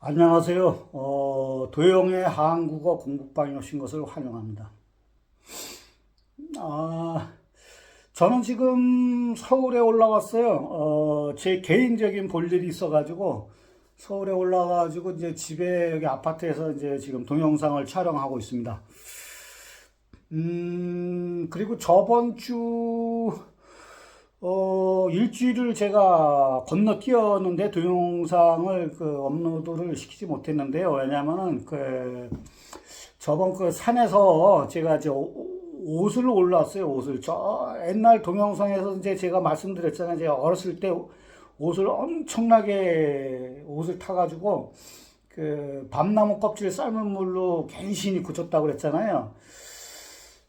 안녕하세요. 도영의 한국어 공부방에 오신 것을 환영합니다. 아, 저는 지금 서울에 올라왔어요. 제 개인적인 볼일이 있어가지고 서울에 올라가지고 이제 집에 여기 아파트에서 이제 지금 동영상을 촬영하고 있습니다. 그리고 저번 주 일주일을 제가 건너뛰었는데 동영상을 업로드를 시키지 못했는데요. 왜냐면은 저번 산에서 제가 이제 옷을 올랐어요. 옷을 저 옛날 동영상에서 이제 제가 말씀드렸잖아요. 제가 어렸을 때 옷을 엄청나게 옷을 타가지고 밤나무 껍질 삶은 물로 간신히 굳혔다고 그랬잖아요.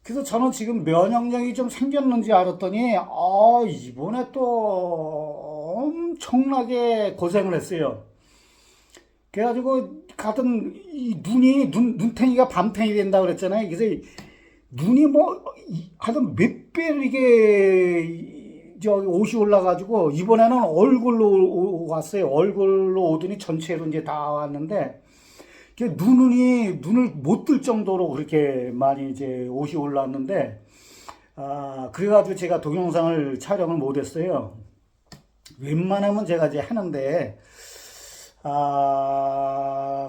그래서 저는 지금 면역력이 좀 생겼는지 알았더니, 이번에 또 엄청나게 고생을 했어요. 그래가지고, 같은, 눈탱이가 밤탱이 된다고 그랬잖아요. 그래서 눈이 하여튼 몇 배를 옷이 올라가지고, 이번에는 얼굴로 왔어요. 얼굴로 오더니 전체로 이제 다 왔는데, 눈을 못 뜰 정도로 그렇게 많이 이제 옷이 올랐는데, 그래가지고 제가 동영상을 촬영을 못 했어요. 웬만하면 제가 이제 하는데,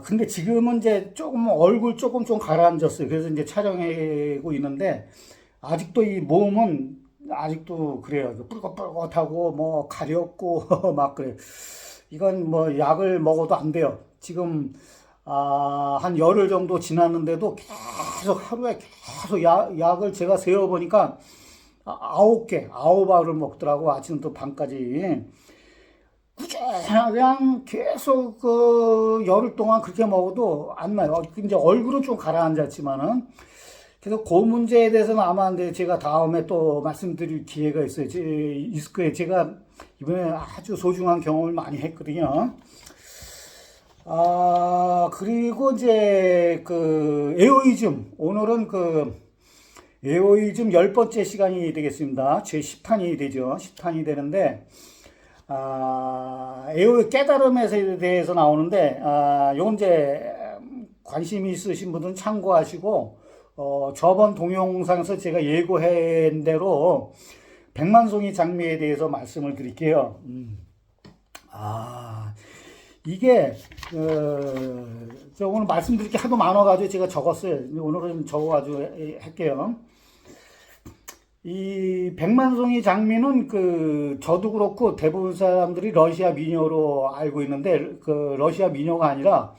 근데 지금은 이제 얼굴 조금 좀 가라앉았어요. 그래서 이제 촬영하고 있는데, 아직도 이 몸은 아직도 그래요. 뿔긋뿔긋하고 뭐 가렵고 막 그래. 이건 뭐 약을 먹어도 안 돼요. 지금 한 열흘 정도 지났는데도 계속 하루에 계속 약을 제가 세어보니까 9알을 먹더라고. 아침부터 밤까지. 그냥 계속 열흘 동안 그렇게 먹어도 안 나요. 이제 얼굴은 좀 가라앉았지만은. 그래서 그 문제에 대해서는 아마 이제 제가 다음에 또 말씀드릴 기회가 있을 거예요. 제가 이번에 아주 소중한 경험을 많이 했거든요. 그리고 이제 에어이즘. 오늘은 에어이즘 10번째 시간이 되겠습니다. 제 10탄이 되죠. 10탄이 되는데, 에어의 깨달음에 대해서 나오는데, 요건 이제 관심이 있으신 분들은 참고하시고, 저번 동영상에서 제가 예고한 대로 백만송이 장미에 대해서 말씀을 드릴게요. 이게 저 오늘 말씀드릴 게 하도 많아가지고 제가 적었어요. 오늘은 적어가지고 할게요. 이 백만송이 장미는 저도 그렇고 대부분 사람들이 러시아 민요로 알고 있는데 러시아 민요가 아니라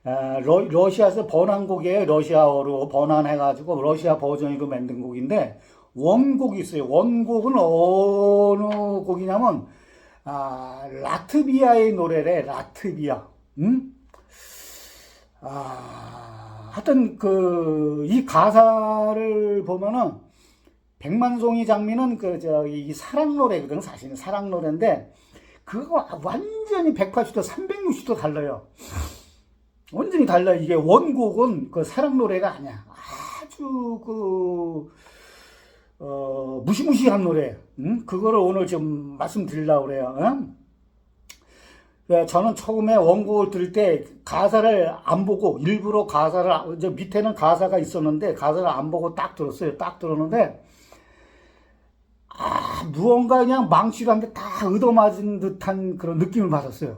러시아에서 번안 곡이에요. 러시아어로 번안해가지고 러시아 버전으로 만든 곡인데 원곡이 있어요. 원곡은 어느 곡이냐면 라트비아의 노래래. 라트비아. 하여튼 이 가사를 보면은 백만송이 장미는 이 사랑 노래거든. 사실은 사랑 노래인데 그거 완전히 180도 360도 달라요. 완전히 달라요. 이게 원곡은 사랑 노래가 아니야. 아주 무시무시한 노래. 그거를 오늘 좀 말씀드리려고 그래요. 저는 처음에 원곡을 들을 때 가사를 안 보고 일부러 밑에는 가사가 있었는데 가사를 안 보고 딱 들었어요. 딱 들었는데 무언가 그냥 망치로 한 대 딱 얻어맞은 듯한 그런 느낌을 받았어요.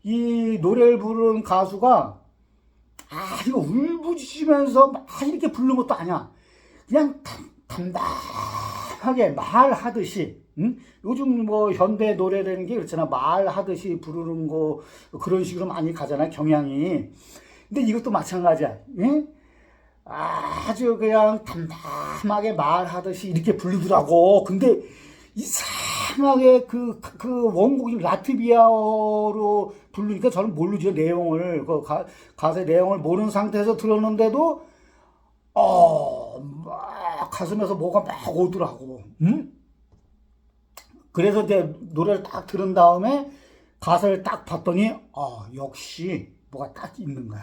이 노래를 부르는 가수가 이거 울부짖으면서 막 이렇게 부르는 것도 아니야. 그냥 담담하게 말하듯이. 요즘 뭐 현대 노래라는 게 그렇잖아. 말하듯이 부르는 거 그런 식으로 많이 가잖아, 경향이. 근데 이것도 마찬가지야. 아주 그냥 담담하게 말하듯이 이렇게 부르더라고. 근데 이상하게 그 원곡이 라트비아어로 부르니까 저는 모르죠. 내용을, 가사의 내용을 모르는 상태에서 들었는데도 막 가슴에서 뭐가 막 오더라고. 그래서 이제 노래를 딱 들은 다음에 가사를 딱 봤더니 역시 뭐가 딱 있는 거야.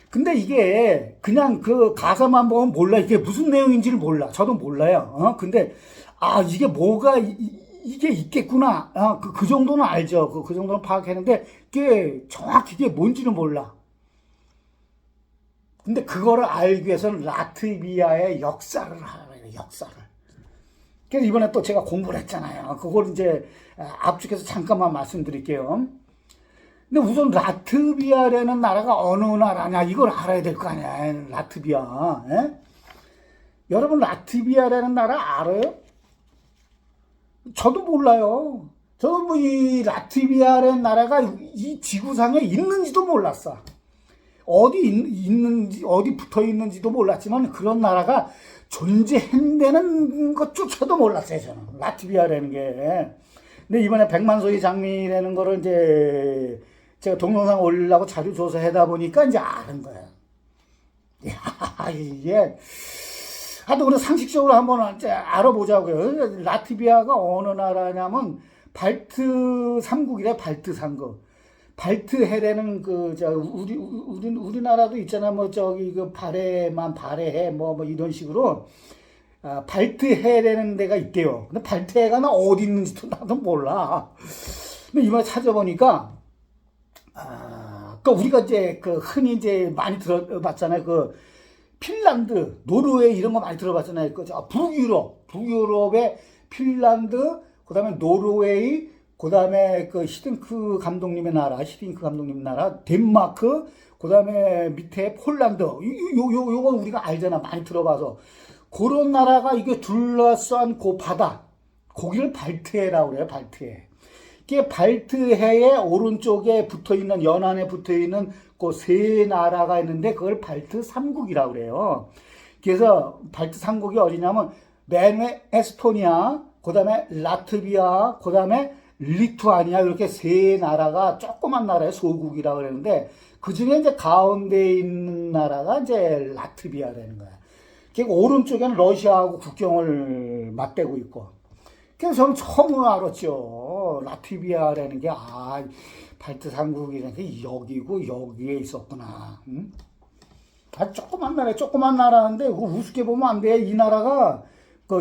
근데 이게 그냥 그 가사만 보면 몰라. 이게 무슨 내용인지를 몰라. 저도 몰라요. 근데 이게 뭐가 이게 있겠구나. 그 정도는 알죠. 그 정도는 파악했는데, 정확히 이게 뭔지는 몰라. 근데 그거를 알기 위해서는 라트비아의 역사를 알아야 돼, 역사를. 그래서 이번에 또 제가 공부를 했잖아요. 그걸 이제 압축해서 잠깐만 말씀드릴게요. 근데 우선 라트비아라는 나라가 어느 나라냐, 이걸 알아야 될 거 아니야, 라트비아. 예? 여러분, 라트비아라는 나라 알아요? 저도 몰라요. 저도 뭐 이 라트비아라는 나라가 이 지구상에 있는지도 몰랐어. 어디 있는지, 어디 붙어 있는지도 몰랐지만 그런 나라가 존재한다는 것조차도 몰랐어요, 저는. 라트비아라는 게. 근데 이번에 백만소희 장미라는 거를 이제 제가 동영상 올리려고 자료 조사하다 보니까 이제 아는 거예요. 야, 이게. 하여튼 우리 상식적으로 한번 이제 알아보자고요. 라트비아가 어느 나라냐면 발트 3국이래, 발트 3국. 발트해라는 우리나라도 있잖아. 뭐 저기 발해해 뭐 이런 식으로 발트해라는 데가 있대요. 근데 발트해가 나 어디 있는지도 나도 몰라. 근데 이번에 찾아보니까 우리가 이제 흔히 이제 많이 들어봤잖아요. 핀란드, 노르웨이 이런 거 많이 들어봤잖아요. 북유럽의 핀란드, 그다음에 노르웨이, 그다음에 히딩크 감독님 나라, 덴마크, 그다음에 밑에 폴란드, 요거 우리가 알잖아, 많이 들어봐서. 그런 나라가 이게 둘러싼 바다, 거기를 발트해라고 그래요, 발트해. 이게 발트해의 오른쪽에 붙어 있는, 연안에 붙어 있는 그 세 나라가 있는데 그걸 발트 3국이라고 그래요. 그래서 발트 3국이 어디냐면 맨 위에 에스토니아, 그다음에 라트비아, 그다음에 리투아니아, 이렇게 세 나라가 조그만 나라의 소국이라고 그러는데 그 중에 이제 가운데 있는 나라가 이제 라트비아라는 거야. 그러니까 오른쪽에는 러시아하고 국경을 맞대고 있고. 그래서 저는 처음 알았죠. 라트비아라는 게 발트 삼국이라는 게 여기고 여기에 있었구나. 응? 조그만 나라인데 우습게 보면 안 돼. 이 나라가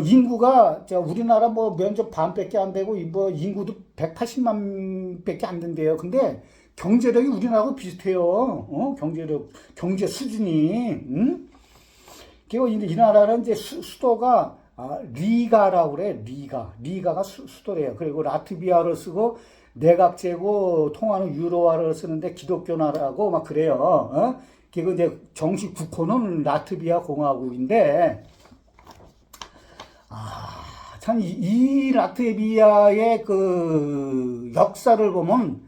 인구가 우리나라 뭐 면적 반밖에 안 되고 뭐 인구도 180만 밖에 안 된대요. 근데 경제력이 우리나라하고 비슷해요. 경제 수준이. 응? 그리고 이 나라는 이제 수도가 리가라고 그래. 리가가 수도래요. 그리고 라트비아를 쓰고 내각제고 통화는 유로화를 쓰는데 기독교 나라고 막 그래요. 그리고 이제 정식 국호는 라트비아 공화국인데, 참 이 라트비아의 역사를 보면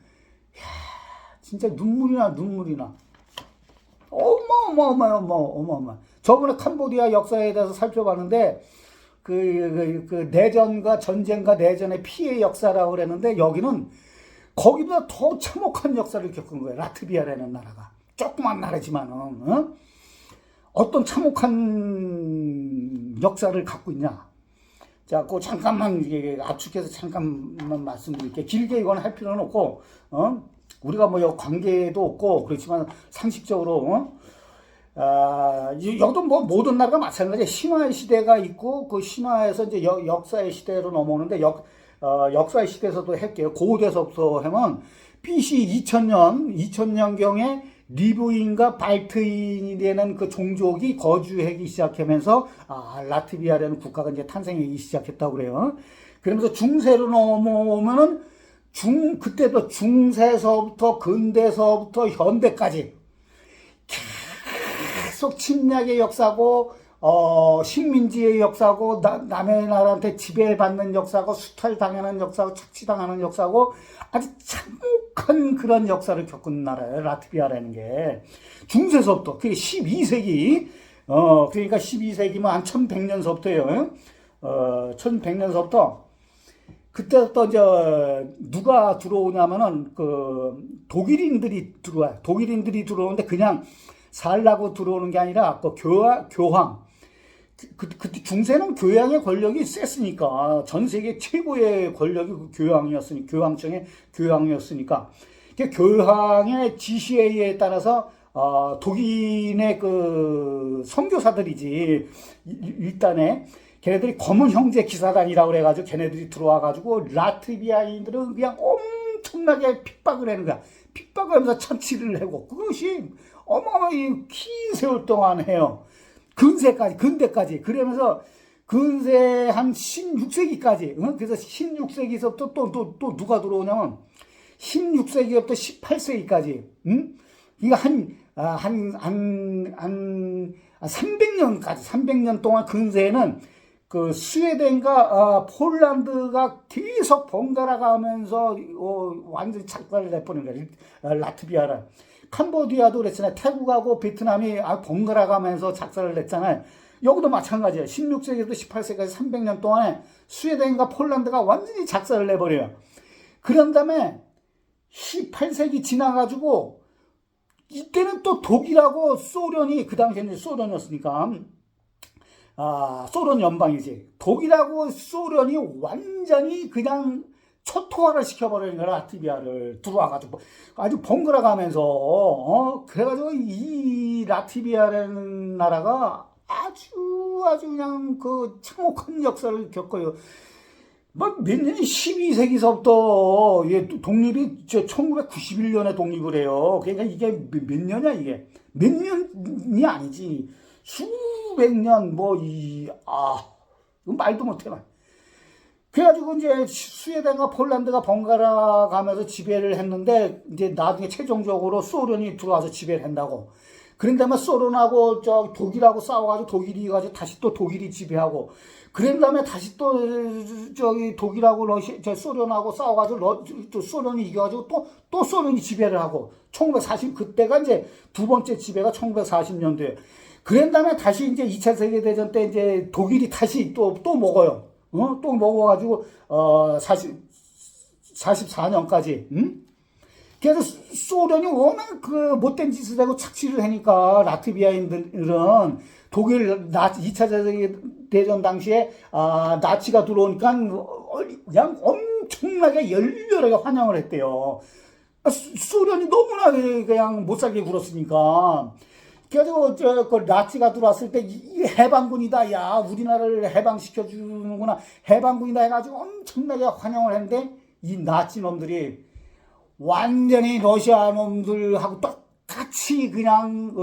진짜 눈물이 나. 어마어마. 저번에 캄보디아 역사에 대해서 살펴봤는데 내전과 전쟁과 내전의 피해 역사라고 그랬는데 여기는 거기보다 더 참혹한 역사를 겪은 거예요. 라트비아라는 나라가. 조그만 나라지만은 어떤 참혹한 역사를 갖고 있냐. 자, 잠깐만 압축해서 잠깐만 말씀드릴게요. 길게 이건 할 필요는 없고, 우리가 뭐 관계도 없고 그렇지만 상식적으로 여기도 뭐 모든 나라가 마찬가지예요. 신화의 시대가 있고 그 신화에서 이제 역사의 시대로 넘어오는데 역사의 시대에서도 할게요. 고대서부터 하면 BC 2000년경에 리브인과 발트인이 되는 그 종족이 거주하기 시작하면서 라트비아라는 국가가 이제 탄생하기 시작했다고 그래요. 그러면서 중세로 넘어오면은 그때도 중세서부터 근대서부터 현대까지 계속 침략의 역사고 식민지의 역사고 남의 나라한테 지배받는 역사고 수탈당하는 역사고 착취당하는 역사고 아주 참혹한 그런 역사를 겪은 나라예요. 라트비아라는 게 중세서부터 그게 12세기 그러니까 12세기면 한 1100년서부터예요. 1100년서부터 그때부터 이제 누가 들어오냐면은 독일인들이 들어와요. 독일인들이 들어오는데 그냥 살라고 들어오는 게 아니라 교황. 그때 중세는 교황의 권력이 셌으니까 전 세계 최고의 권력이 교황청의 교황이었으니까 교황의 지시에 따라서 독일의 선교사들이지 일단에 걔네들이 검은 형제 기사단이라고 그래가지고 걔네들이 들어와가지고 라트비아인들은 그냥 엄청나게 핍박을 하는 거야. 핍박을 하면서 처치를 하고 그것이 어마어마하게 긴 세월 동안 해요. 근대까지. 그러면서 근세 한 16세기까지. 그래서 16세기에서부터 또 누가 들어오냐면 16세기부터 18세기까지. 이거 한 300년 동안 근세에는 그 스웨덴과 폴란드가 계속 번갈아 가면서 완전히 착발을 해버린 거야. 라트비아를. 캄보디아도 그랬잖아요. 태국하고 베트남이 번갈아 가면서 작사를 냈잖아요. 여기도 마찬가지예요. 16세기부터 18세기까지 300년 동안에 스웨덴과 폴란드가 완전히 작사를 내버려요. 그런 다음에 18세기 지나가지고 이때는 또 독일하고 소련이 그 당시에는 소련이었으니까 소련 연방이지. 독일하고 소련이 완전히 그냥 초토화를 시켜버리는 거야. 라트비아를 들어와가지고 아주 번갈아 가면서 그래가지고 이 라트비아라는 나라가 아주 그냥 그 참혹한 역사를 겪어요. 막 몇 년이 12세기서부터 독립이 1991년에 독립을 해요. 그러니까 이게 몇 년이야 이게 몇 년이 아니지 수백 년 말도 못해 말. 그래가지고 이제 스웨덴과 폴란드가 번갈아 가면서 지배를 했는데 이제 나중에 최종적으로 소련이 들어와서 지배를 한다고. 그런 다음에 소련하고 독일하고 싸워가지고 독일이 가지고 다시 또 독일이 지배하고. 그런 다음에 다시 또 독일하고 소련하고 싸워가지고 또 소련이 이겨가지고 또 소련이 지배를 하고 1940 그때가 이제 두 번째 지배가 1940년도에. 그런 다음에 다시 이제 2차 세계대전 때 이제 독일이 다시 또 먹어요. 또 먹어가지고 44년까지. 그래서 소련이 워낙 그 못된 짓을 하고 착취를 하니까 라트비아인들은 독일 2차 세계대전 당시에 나치가 들어오니까 그냥 엄청나게 열렬하게 환영을 했대요. 소련이 너무나 그냥 못살게 굴었으니까. 그래가지고 그 나치가 들어왔을 때 이 해방군이다, 야 우리나라를 해방시켜주는구나, 해방군이다 해가지고 엄청나게 환영을 했는데 이 나치 놈들이 완전히 러시아 놈들하고 똑같이 그냥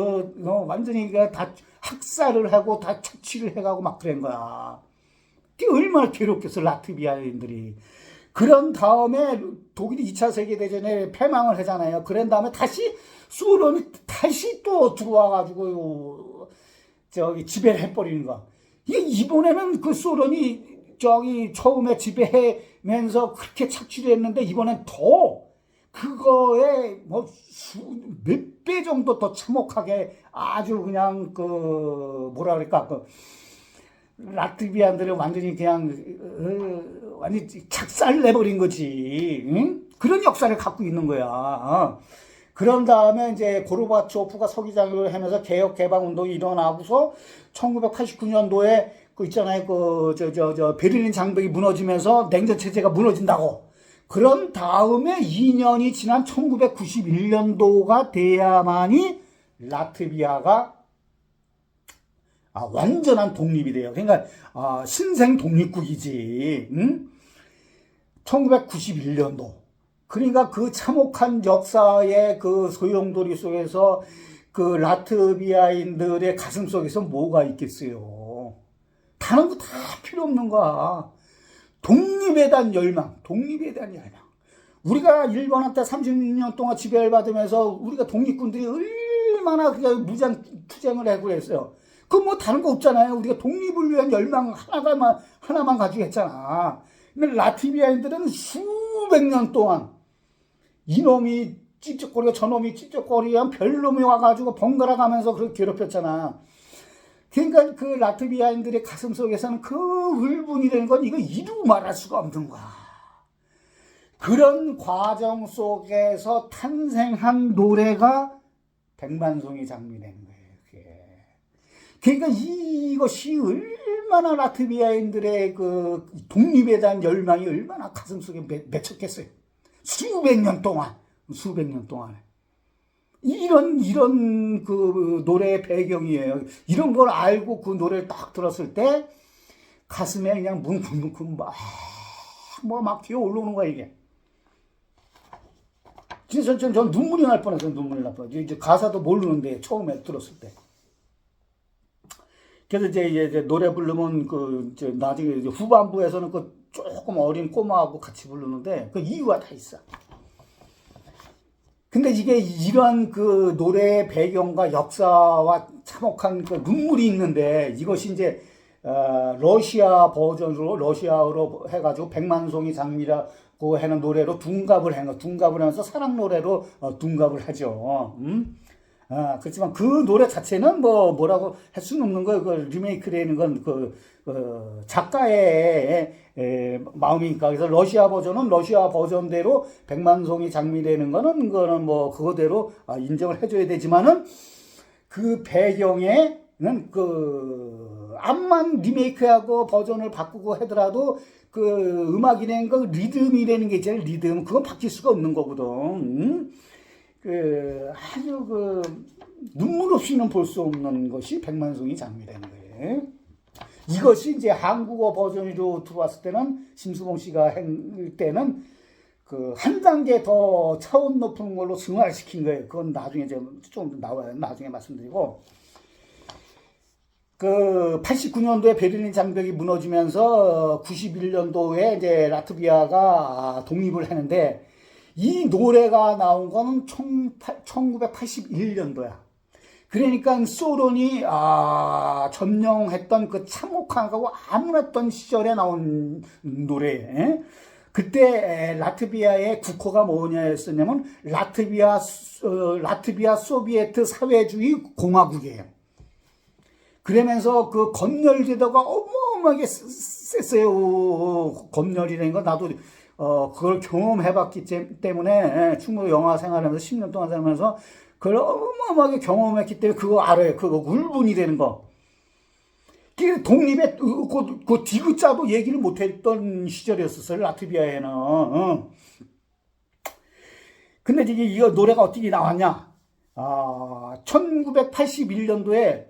완전히 다 학살을 하고 다 착취를 해가고 막 그런 거야. 그게 얼마나 괴롭겠어 라트비아인들이. 그런 다음에 독일이 2차 세계대전에 패망을 하잖아요. 그런 다음에 다시 소련이 다시 또 들어와가지고 지배를 해버리는 거야. 이번에는 그 소련이 처음에 지배하면서 그렇게 착취를 했는데 이번엔 더 그거에 몇 배 정도 더 참혹하게 아주 그냥 뭐라 그럴까 라트비아인들은 완전히 그냥 완전히 착살 내버린 거지. 응? 그런 역사를 갖고 있는 거야. 그런 다음에 이제 고르바초프가 서기장을 하면서 개혁 개방 운동이 일어나고서 1989년도에 그 있잖아요. 베를린 장벽이 무너지면서 냉전 체제가 무너진다고. 그런 다음에 2년이 지난 1991년도가 돼야만이 라트비아가 완전한 독립이 돼요. 그러니까 신생 독립국이지. 응? 1991년도. 그러니까 그 참혹한 역사의 그 소용돌이 속에서 그 라트비아인들의 가슴 속에서 뭐가 있겠어요? 다른 거 다 필요 없는 거야. 독립에 대한 열망. 우리가 일본한테 30년 동안 지배를 받으면서 우리가 독립군들이 얼마나 무장 투쟁을 하고 그랬어요. 그 다른 거 없잖아요. 우리가 독립을 위한 열망 하나만 가지고 했잖아. 근데 라트비아인들은 수백 년 동안 이놈이 찝쩍거리고 저놈이 찝쩍거리고 별놈이 와가지고 번갈아 가면서 그렇게 괴롭혔잖아. 그러니까 그 라트비아인들의 가슴 속에서는 그 울분이라는 건 이거 이루 말할 수가 없는 거야. 그런 과정 속에서 탄생한 노래가 백만송이 장미라는 거예요. 그러니까 이것이 얼마나 라트비아인들의 그 독립에 대한 열망이 얼마나 가슴 속에 맺혔겠어요. 수백 년 동안. 이런 그 노래의 배경이에요. 이런 걸 알고 그 노래를 딱 들었을 때 가슴에 그냥 뭉클뭉클 막 뛰어 올라오는 거야, 이게. 진짜 전 눈물이 날 뻔했어요, 눈물이 날 뻔했어요. 이제 가사도 모르는데, 처음에 들었을 때. 그래서 이제 노래 부르면 이제 나중에 이제 후반부에서는 조금 어린 꼬마하고 같이 부르는데, 그 이유가 다 있어. 근데 이게 이러한 노래의 배경과 역사와 참혹한 눈물이 있는데, 이것이 이제 러시아 버전으로 러시아어로 해가지고 백만송이 장미라고 하는 노래로 둔갑을 하면서 사랑 노래로 둔갑을 하죠. 그렇지만 그 노래 자체는 뭐라고 할 수는 없는 거예요. 리메이크되는 건 작가의 마음이니까. 그래서 러시아 버전은 러시아 버전대로 백만송이 장미되는 거는 그거대로 인정을 해줘야 되지만은 그 배경에는 암만 리메이크하고 버전을 바꾸고 하더라도 음악이라는 리듬이라는 게 있잖아요. 리듬. 그건 바뀔 수가 없는 거거든. 아주 눈물 없이는 볼 수 없는 것이 백만송이 장미라는 거예요. 이것이 이제 한국어 버전으로 들어왔을 때는 심수봉 씨가 할 때는 한 단계 더 차원 높은 걸로 승화시킨 거예요. 그건 나중에 좀 나와요. 나중에 말씀드리고. 89년도에 베를린 장벽이 무너지면서 91년도에 이제 라트비아가 독립을 하는데 이 노래가 나온 거는 1981년도야. 그러니까 소련이 점령했던 참혹하고 암울했던 시절에 나온 노래. 그때 라트비아의 국호가 뭐냐였었냐면 라트비아 소비에트 사회주의 공화국이에요. 그러면서 검열제도가 어마어마하게 셌어요. 검열이라는 거 나도 그걸 경험해봤기 때문에 충분히 영화 생활하면서 10년 동안 살면서 그걸 어마어마하게 경험했기 때문에 그거 알아요. 그거 울분이 되는 거. 독립의 그 디귿자도 얘기를 못했던 시절이었었어요. 라트비아에는. 근데 이거 노래가 어떻게 나왔냐? 1981년도에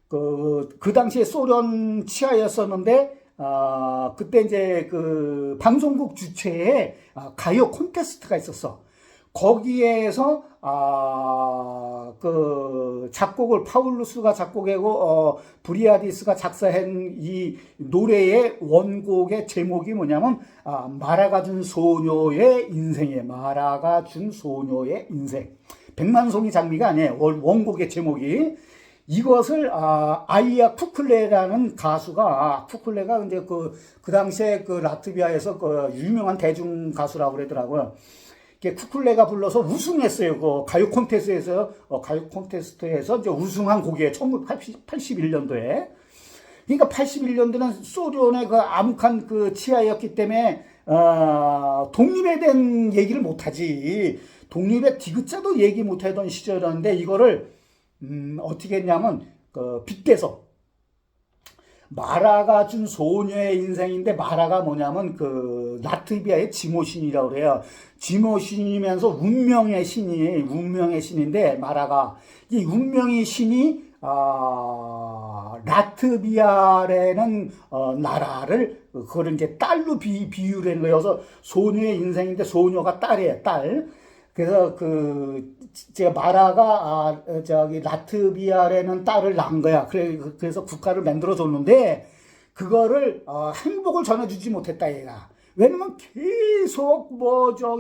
그 당시에 소련 치하였었는데 그때 이제 방송국 주최에 가요 콘테스트가 있었어. 거기에서 작곡을 파울루스가 작곡하고 브리아디스가 작사한 이 노래의 원곡의 제목이 뭐냐면 마라가 준 소녀의 인생이에요. 마라가 준 소녀의 인생. 백만송이 장미가 아니에요. 원곡의 제목이. 이것을 아이야 쿠클레라는 가수가 쿠클레가 이제 그 당시에 라트비아에서 유명한 대중 가수라고 그러더라고요. 쿠클레가 불러서 우승했어요. 가요 콘테스트에서 이제 우승한 곡이에요. 1981년도에. 그러니까 81년도는 소련의 암흑한 치하였기 때문에 독립에 대한 얘기를 못하지. 독립의 디귿자도 얘기 못하던 시절이었는데 이거를 어떻게 했냐면 빗대서 마라가 준 소녀의 인생인데 마라가 뭐냐면 라트비아의 지모신이라고 그래요. 지모신이면서 운명의 신인데 마라가 이 운명의 신이 라트비아라는 나라를 그걸 이제 딸로 비유를 한 거예요. 그래서 소녀의 인생인데 소녀가 딸이에요. 딸. 그래서 제가 마라가 라트비아라는 딸을 낳은 거야. 그래서 국가를 만들어 줬는데 그거를 행복을 전해주지 못했다 얘가. 왜냐면 계속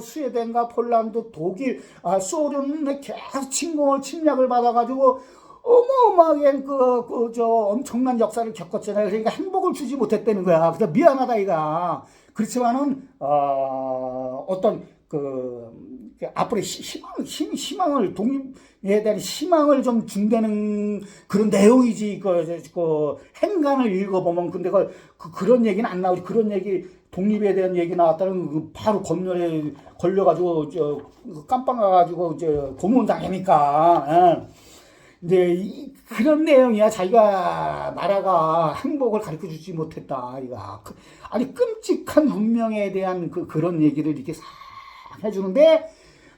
스웨덴과 폴란드, 독일, 소련에 계속 침략을 받아가지고 어마어마하게 엄청난 역사를 겪었잖아요. 그러니까 행복을 주지 못했다는 거야. 그래서 미안하다 얘가. 그렇지만은 앞으로 희망을, 독립에 대한 희망을 좀 준다는 그런 내용이지, 행간을 읽어보면. 근데 그런 얘기는 안 나오지. 그런 얘기, 독립에 대한 얘기 나왔다는 바로 검열에 걸려가지고, 깜빵 가가지고, 고문당하니까. 이제, 그런 내용이야. 자기가, 나라가 행복을 가르쳐 주지 못했다. 아니, 끔찍한 운명에 대한 그런 얘기를 이렇게 싹 해주는데,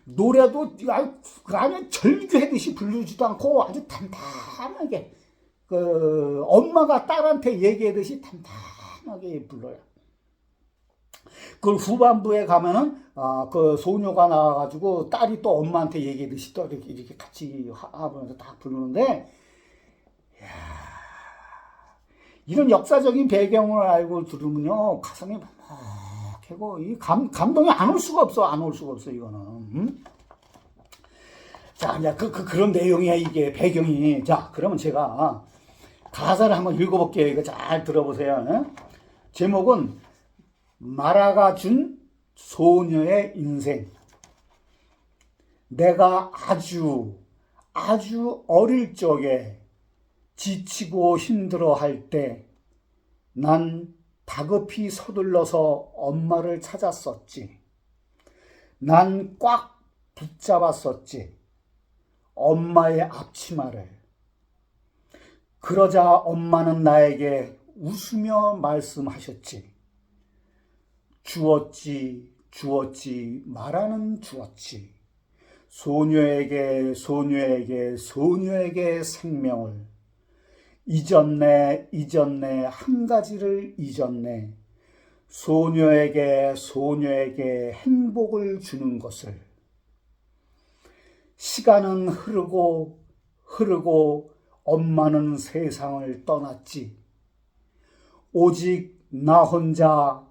노래도 아주 절규하듯이 부르지도 않고 아주 단단하게 엄마가 딸한테 얘기하듯이 희망하게 불러요. 그 후반부에 가면은 그 소녀가 나와가지고 딸이 또 엄마한테 얘기하듯이 또 이렇게 같이 하면서 딱 부르는데, 이런 역사적인 배경을 알고 들으면요 가슴이 막히고 이 감동이 안 올 수가 없어, 안 올 수가 없어 이거는. 자, 이제 그런 내용이야 이게 배경이. 자, 그러면 제가 가사를 한번 읽어볼게요. 이거 잘 들어보세요. 제목은 마라가 준 소녀의 인생. 내가 아주 어릴 적에 지치고 힘들어 할 때 난 다급히 서둘러서 엄마를 찾았었지. 난 꽉 붙잡았었지. 엄마의 앞치마를. 그러자 엄마는 나에게 웃으며 말씀하셨지. 주었지, 말하는 주었지. 소녀에게 생명을. 잊었네, 한 가지를 잊었네. 소녀에게 행복을 주는 것을. 시간은 흐르고 엄마는 세상을 떠났지. 오직 나 혼자서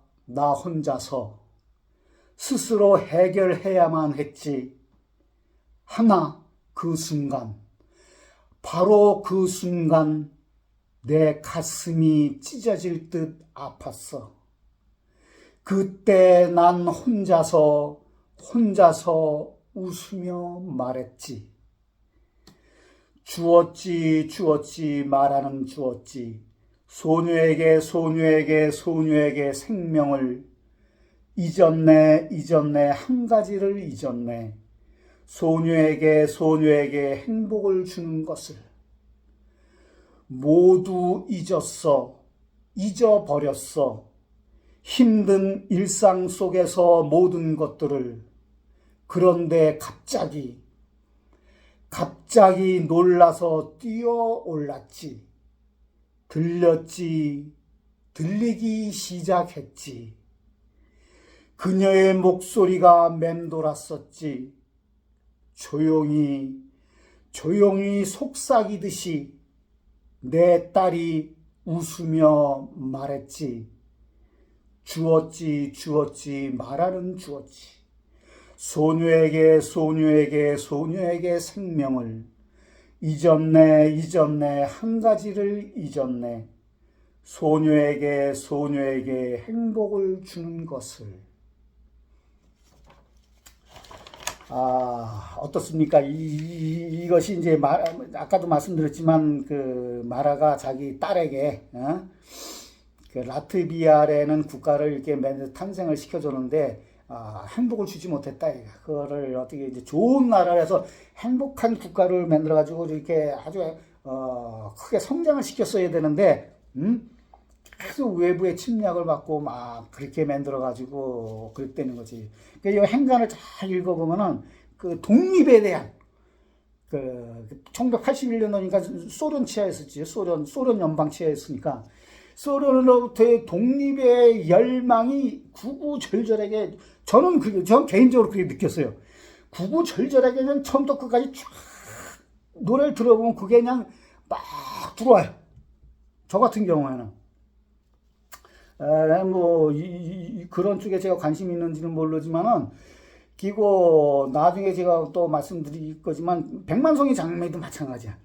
스스로 해결해야만 했지. 하나 그 순간, 바로 그 순간 내 가슴이 찢어질 듯 아팠어. 그때 난 혼자서 웃으며 말했지. 주었지, 말하는 주었지. 소녀에게 생명을. 잊었네, 한 가지를 잊었네. 소녀에게 행복을 주는 것을. 모두 잊어버렸어. 힘든 일상 속에서 모든 것들을. 그런데 갑자기 놀라서 뛰어올랐지. 들리기 시작했지. 그녀의 목소리가 맴돌았었지. 조용히 속삭이듯이 내 딸이 웃으며 말했지. 주었지, 말하는 주었지. 소녀에게 생명을. 잊었네, 한 가지를 잊었네. 소녀에게 행복을 주는 것을. 어떻습니까? 이것이 이제 아까도 말씀드렸지만 그 마라가 자기 딸에게 그 라트비아라는 국가를 이렇게 탄생을 시켜줬는데 행복을 주지 못했다. 그거를 어떻게 이제 좋은 나라에서 행복한 국가를 만들어 가지고 이렇게 아주 크게 성장을 시켰어야 되는데 계속 외부의 침략을 받고 막 그렇게 만들어 가지고 그랬다는 거지. 그러니까 이 행간을 잘 읽어보면은 그 독립에 대한 그 1981년이니까 소련 치하였었지. 소련 연방 치하였으니까 소련으로부터의 독립의 열망이 구구절절하게 저는 개인적으로 그렇게 느꼈어요. 구구절절하게 그냥 처음부터 끝까지 쫙 노래를 들어보면 그게 그냥 막 들어와요. 저 같은 경우에는. 그런 쪽에 제가 관심이 있는지는 모르지만은, 그리고 나중에 제가 또 말씀드릴 거지만, 백만송이 장면도 마찬가지야.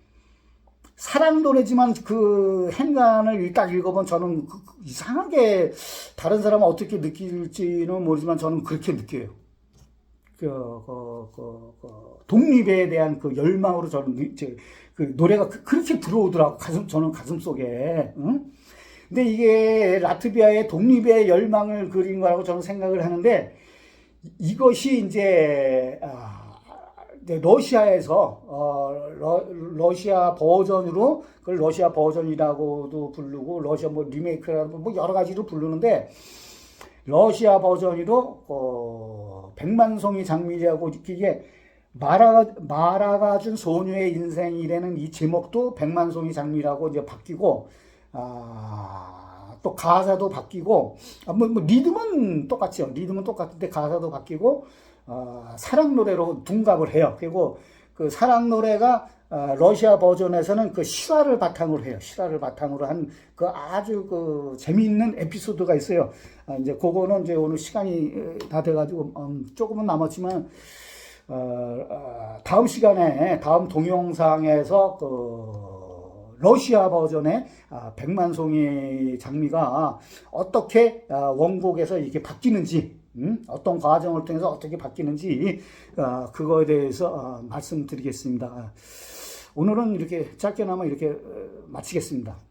사랑 노래지만 그 행간을 딱 읽어보면 저는 이상하게 다른 사람은 어떻게 느낄지는 모르지만 저는 그렇게 느껴요. 독립에 대한 그 열망으로 저는 그 노래가 그렇게 들어오더라고. 저는 가슴 속에. 응? 근데 이게 라트비아의 독립의 열망을 그린 거라고 저는 생각을 하는데, 이것이 이제 러시아에서 러시아 버전으로, 그걸 러시아 버전이라고도 부르고 러시아 리메이크라고 여러 가지로 부르는데, 러시아 버전으로 백만송이 장미라고, 이게 마라가 준 소녀의 인생이라는 이 제목도 백만송이 장미라고 이제 바뀌고, 또 가사도 바뀌고, 뭐 리듬은 똑같죠. 리듬은 똑같은데 가사도 바뀌고, 사랑 노래로 둔갑을 해요. 그리고 그 사랑 노래가 러시아 버전에서는 그 실화를 바탕으로 해요. 실화를 바탕으로 한 그 아주 그 재미있는 에피소드가 있어요. 이제 그거는 이제 오늘 시간이 다 돼가지고 조금은 남았지만 다음 시간에 다음 동영상에서 그 러시아 버전의 백만송이 장미가 어떻게 원곡에서 이렇게 바뀌는지 어떤 과정을 통해서 어떻게 바뀌는지 그거에 대해서 말씀드리겠습니다. 오늘은 이렇게 짧게나마 이렇게 마치겠습니다.